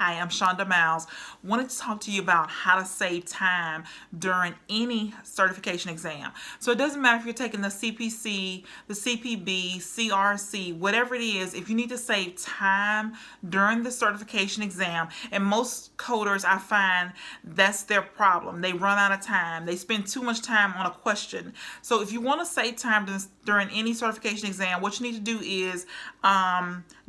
Hi, I'm Shonda Miles. Wanted to talk to you about how to save time during any certification exam. So it doesn't matter if you're taking the CPC, the CPB, CRC, whatever it is, if you need to save time during the certification exam, and most coders I find that's their problem. They run out of time. They spend too much time on a question. So if you want to save time during any certification exam, what you need to do is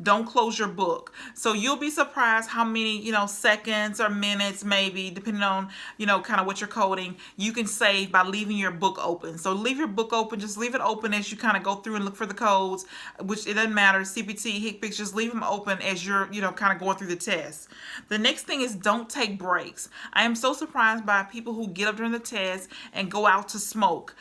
don't close your book. So you'll be surprised how many, seconds or minutes, maybe, depending on, kind of what you're coding, you can save by leaving your book open. So leave your book open. Just leave it open as you kind of go through and look for the codes, which it doesn't matter. CPT, HCPX, just leave them open as you're, kind of going through the test. The next thing is don't take breaks. I am so surprised by people who get up during the test and go out to smoke.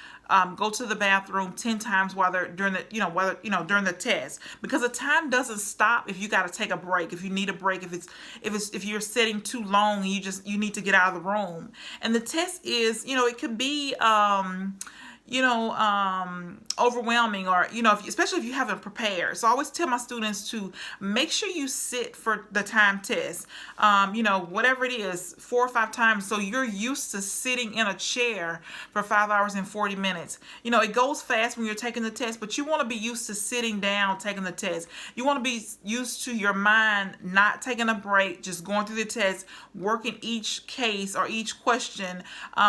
Go to the bathroom 10 times while they're during the test, because the time doesn't stop if you got to take a break, if you need a break, if you're sitting too long and you need to get out of the room. And the test is, it could be overwhelming, or especially if you haven't prepared. So I always tell my students to make sure you sit for the time test, whatever it is, 4 or 5 times, so you're used to sitting in a chair for 5 hours and 40 minutes. It goes fast when you're taking the test, but you want to be used to sitting down taking the test. You want to be used to your mind not taking a break, just going through the test, working each case or each question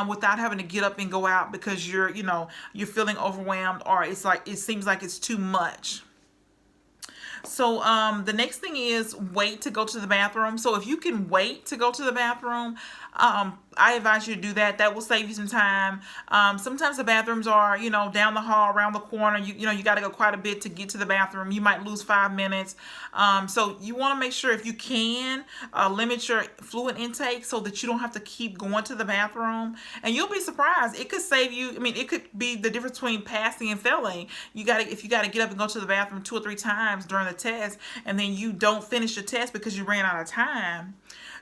without having to get up and go out because you're feeling overwhelmed, or it seems like it's too much. So the next thing is wait to go to the bathroom. So if you can wait to go to the bathroom, I advise you to do that. That will save you some time. Sometimes the bathrooms are, down the hall, around the corner. You got to go quite a bit to get to the bathroom. You might lose 5 minutes. So you want to make sure, if you can, limit your fluid intake so that you don't have to keep going to the bathroom. And you'll be surprised. It could save you. I mean, it could be the difference between passing and failing. If you got to get up and go to the bathroom 2 or 3 times during the test, and then you don't finish the test because you ran out of time.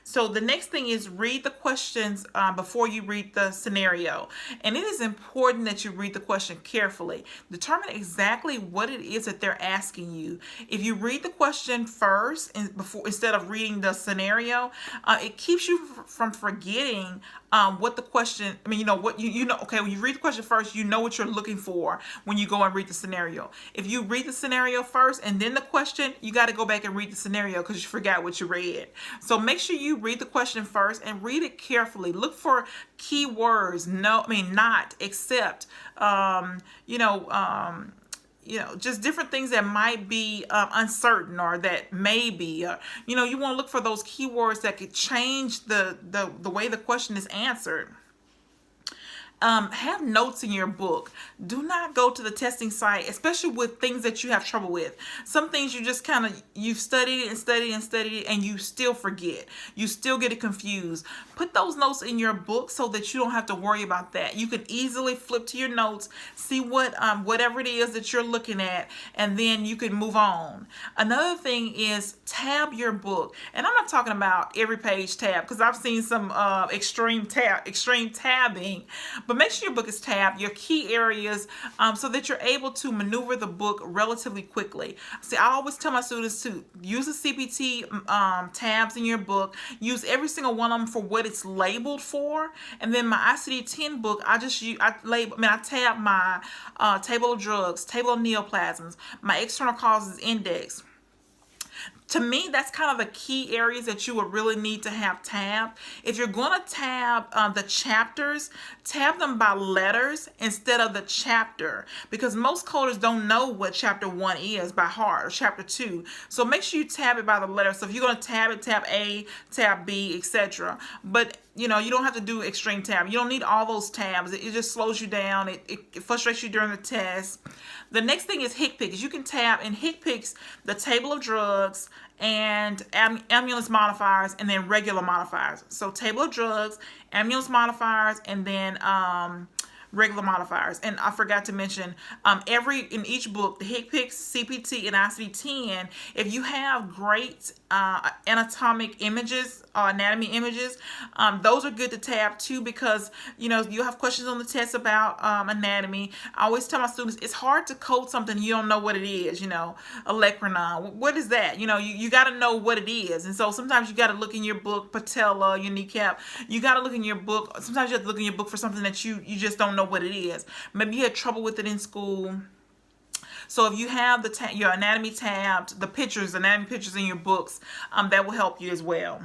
So the next thing is read the questions before you read the scenario. And it is important that you read the question carefully. Determine exactly what it is that they're asking you. If you read the question first instead of reading the scenario, it keeps you from forgetting what the question, okay, when you read the question first, you know what you're looking for when you go and read the scenario. If you read the scenario first and then the question, you got to go back and read the scenario because you forgot what you read. So make sure you read the question first and read it carefully. Look for key words. Not, except, just different things that might be uncertain, or that may be, you want to look for those keywords that could change the way the question is answered. Have notes in your book. Do not go to the testing site, especially with things that you have trouble with. Some things you just you've studied and studied and studied, and you still forget. You still get it confused. Put those notes in your book so that you don't have to worry about that. You can easily flip to your notes, see whatever it is that you're looking at, and then you can move on. Another thing is tab your book. And I'm not talking about every page tab, because I've seen some extreme tabbing. But make sure your book is tabbed, your key areas, so that you're able to maneuver the book relatively quickly. See, I always tell my students to use the CPT tabs in your book. Use every single one of them for what it's labeled for. And then my ICD-10 book, I tab my table of drugs, table of neoplasms, my external causes index. To me, that's kind of the key areas that you would really need to have tabbed. If you're going to tab the chapters, tab them by letters instead of the chapter, because most coders don't know what chapter 1 is by heart, or chapter 2. So make sure you tab it by the letters. So if you're going to tab it, tab A, tab B, etc. But you don't have to do extreme tab. You don't need all those tabs. It just slows you down. It frustrates you during the test. The next thing is HCPX. You can tab in HCPX the table of drugs and ambulance modifiers, and then regular modifiers. So table of drugs, ambulance modifiers, and then regular modifiers. And I forgot to mention, in each book, the HCPCS, CPT, and ICD-10, if you have great anatomic images, anatomy images, those are good to tab too, because you have questions on the test about anatomy. I always tell my students it's hard to code something you don't know what it is. Olecranon, what is that? You got to know what it is. And so sometimes you got to look in your book, patella, your kneecap. You got to look in your book. Sometimes you have to look in your book for something that you just don't know what it is. Maybe you had trouble with it in school. So if you have your anatomy tabbed, the anatomy pictures in your books, that will help you as well.